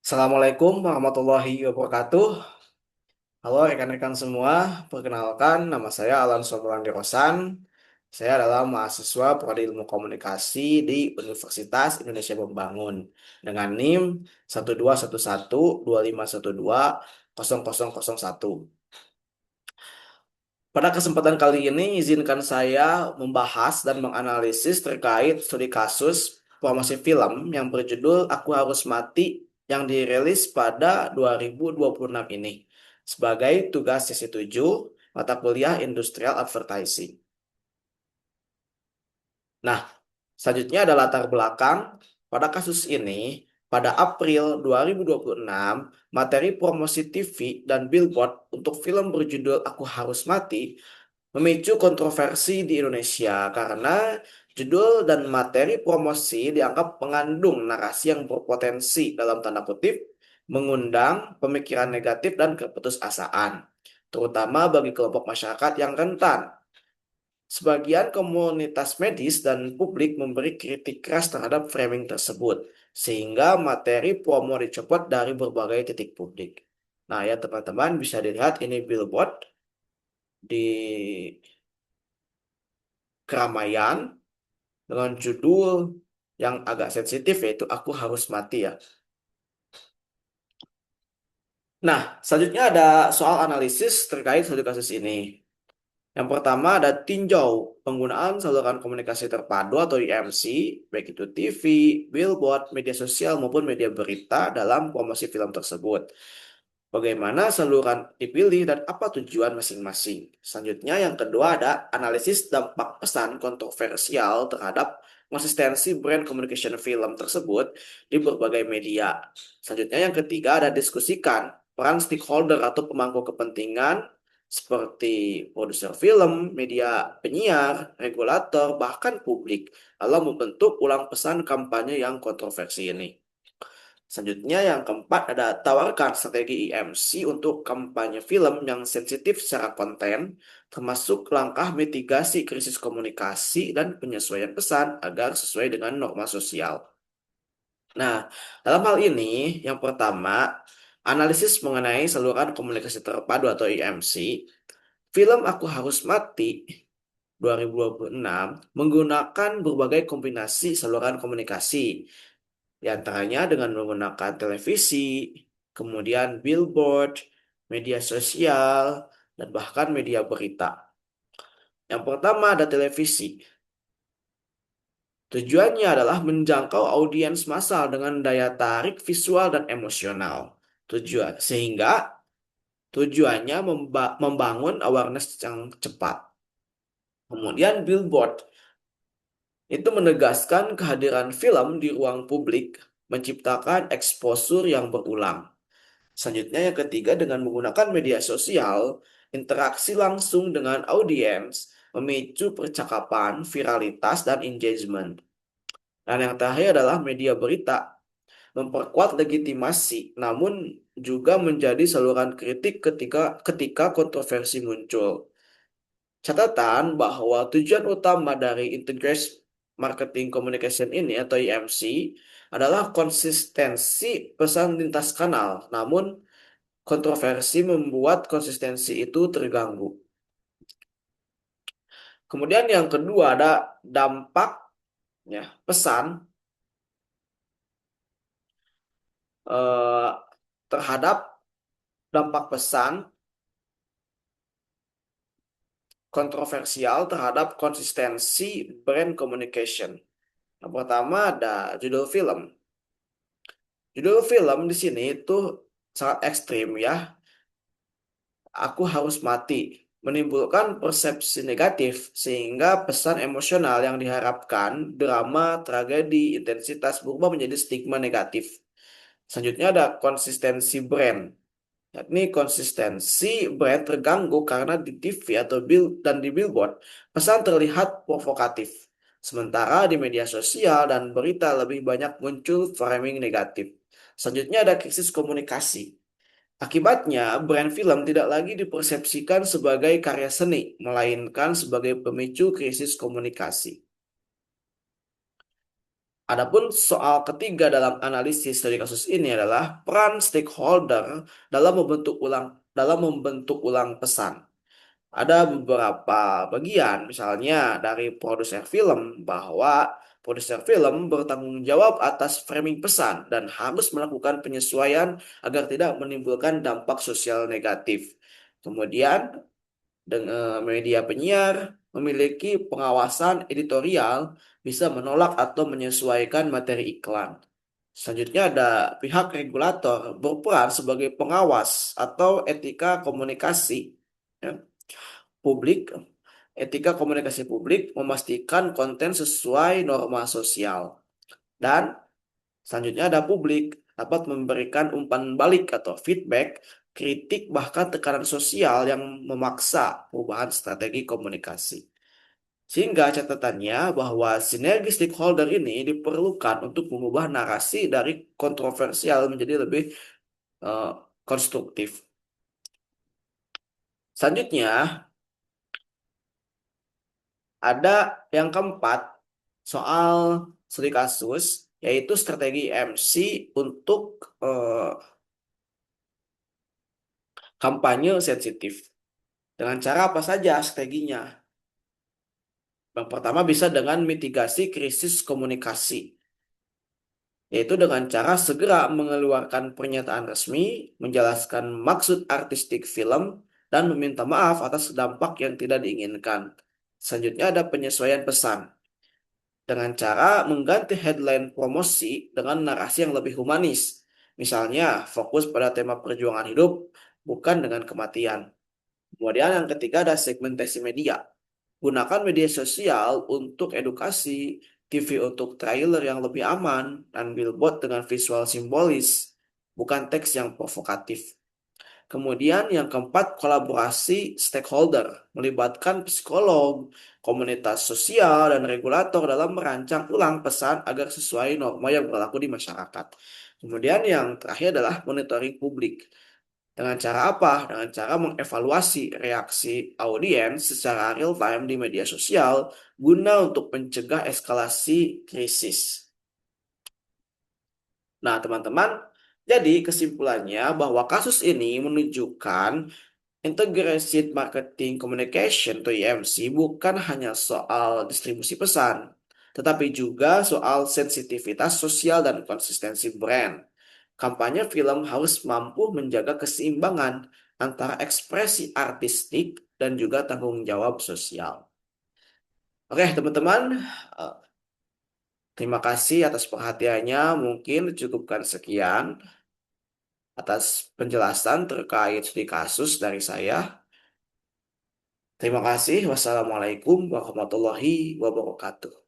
Assalamualaikum warahmatullahi wabarakatuh. Halo rekan-rekan semua, perkenalkan nama saya Alan Sobrandi Rosan. Saya adalah mahasiswa Prodi Ilmu Komunikasi di Universitas Indonesia Membangun dengan NIM 1211225120001. Pada kesempatan kali ini, izinkan saya membahas dan menganalisis terkait studi kasus promosi film yang berjudul Aku Harus Mati yang dirilis pada 2026 ini sebagai tugas sesi 7 mata kuliah Industrial Advertising. Nah, selanjutnya ada latar belakang. Pada kasus ini, pada April 2026, materi promosi TV dan billboard untuk film berjudul Aku Harus Mati memicu kontroversi di Indonesia karena judul dan materi promosi dianggap mengandung narasi yang berpotensi dalam tanda kutip mengundang pemikiran negatif dan keputusasaan, terutama bagi kelompok masyarakat yang rentan. Sebagian komunitas medis dan publik memberi kritik keras terhadap framing tersebut, sehingga materi promo dicopot dari berbagai titik publik. Nah ya teman-teman bisa dilihat ini billboard di keramaian dengan judul yang agak sensitif yaitu Aku Harus Mati ya. Nah, selanjutnya ada soal analisis terkait studi kasus ini. Yang pertama ada tinjau penggunaan saluran komunikasi terpadu atau IMC, baik itu TV, billboard, media sosial maupun media berita dalam promosi film tersebut. Bagaimana saluran dipilih dan apa tujuan masing-masing. Selanjutnya yang kedua ada analisis dampak pesan kontroversial terhadap konsistensi brand communication film tersebut di berbagai media. Selanjutnya yang ketiga ada diskusikan peran stakeholder atau pemangku kepentingan seperti produser film, media penyiar, regulator, bahkan publik dalam membentuk ulang pesan kampanye yang kontroversi ini. Selanjutnya yang keempat ada tawarkan strategi IMC untuk kampanye film yang sensitif secara konten, termasuk langkah mitigasi krisis komunikasi dan penyesuaian pesan agar sesuai dengan norma sosial. Nah, dalam hal ini, yang pertama, analisis mengenai saluran komunikasi terpadu atau IMC, film Aku Harus Mati 2026 menggunakan berbagai kombinasi saluran komunikasi, di antaranya dengan menggunakan televisi, kemudian billboard, media sosial, dan bahkan media berita. Yang pertama ada televisi. Tujuannya adalah menjangkau audiens massal dengan daya tarik visual dan emosional. Tujuannya membangun awareness yang cepat. Kemudian billboard itu menegaskan kehadiran film di ruang publik, menciptakan eksposur yang berulang. Selanjutnya yang ketiga dengan menggunakan media sosial, interaksi langsung dengan audiens, memicu percakapan, viralitas, dan engagement. Dan yang terakhir adalah media berita, memperkuat legitimasi, namun juga menjadi saluran kritik ketika kontroversi muncul. Catatan bahwa tujuan utama dari Integrated Marketing Communication ini atau IMC adalah konsistensi pesan lintas kanal, namun kontroversi membuat konsistensi itu terganggu. Kemudian yang kedua ada dampak ya, pesan eh, terhadap dampak pesan kontroversial terhadap konsistensi brand communication. Yang pertama ada judul film. Judul film di sini itu sangat ekstrim ya. Aku harus mati. Menimbulkan persepsi negatif sehingga pesan emosional yang diharapkan, drama, tragedi, intensitas berubah menjadi stigma negatif. Selanjutnya ada konsistensi brand. Yakni konsistensi brand terganggu karena di TV atau dan di billboard pesan terlihat provokatif. Sementara di media sosial dan berita lebih banyak muncul framing negatif. Selanjutnya ada krisis komunikasi. Akibatnya, brand film tidak lagi dipersepsikan sebagai karya seni, melainkan sebagai pemicu krisis komunikasi. Adapun soal ketiga dalam analisis dari kasus ini adalah peran stakeholder dalam membentuk ulang pesan. Ada beberapa bagian, misalnya dari produser film, bahwa produser film bertanggung jawab atas framing pesan dan harus melakukan penyesuaian agar tidak menimbulkan dampak sosial negatif. Kemudian, dengan media penyiar memiliki pengawasan editorial, bisa menolak atau menyesuaikan materi iklan. Selanjutnya ada pihak regulator berperan sebagai pengawas atau etika komunikasi. Ya, publik, etika komunikasi publik memastikan konten sesuai norma sosial. Dan selanjutnya ada publik dapat memberikan umpan balik atau feedback, kritik bahkan tekanan sosial yang memaksa perubahan strategi komunikasi. Sehingga catatannya bahwa sinergi stakeholder ini diperlukan untuk mengubah narasi dari kontroversial menjadi lebih eh, konstruktif. Selanjutnya, ada yang keempat, soal studi kasus, yaitu strategi MC untuk eh, kampanye sensitif. Dengan cara apa saja strateginya? Yang pertama bisa dengan mitigasi krisis komunikasi, yaitu dengan cara segera mengeluarkan pernyataan resmi, menjelaskan maksud artistik film, dan meminta maaf atas dampak yang tidak diinginkan. Selanjutnya ada penyesuaian pesan dengan cara mengganti headline promosi dengan narasi yang lebih humanis. Misalnya, fokus pada tema perjuangan hidup, bukan dengan kematian. Kemudian yang ketiga ada segmentasi media. Gunakan media sosial untuk edukasi, TV untuk trailer yang lebih aman, dan billboard dengan visual simbolis, bukan teks yang provokatif. Kemudian yang keempat, kolaborasi stakeholder, melibatkan psikolog, komunitas sosial, dan regulator dalam merancang ulang pesan agar sesuai norma yang berlaku di masyarakat. Kemudian yang terakhir adalah monitoring publik. Dengan cara apa? Dengan cara mengevaluasi reaksi audiens secara real time di media sosial guna untuk mencegah eskalasi krisis. Nah, teman-teman, jadi kesimpulannya bahwa kasus ini menunjukkan Integrated Marketing Communication atau IMC bukan hanya soal distribusi pesan, tetapi juga soal sensitivitas sosial dan konsistensi brand. Kampanye film harus mampu menjaga keseimbangan antara ekspresi artistik dan juga tanggung jawab sosial. Oke, teman-teman, eh, terima kasih atas perhatiannya. Mungkin cukupkan sekian atas penjelasan terkait studi kasus dari saya. Terima kasih. Wassalamualaikum warahmatullahi wabarakatuh.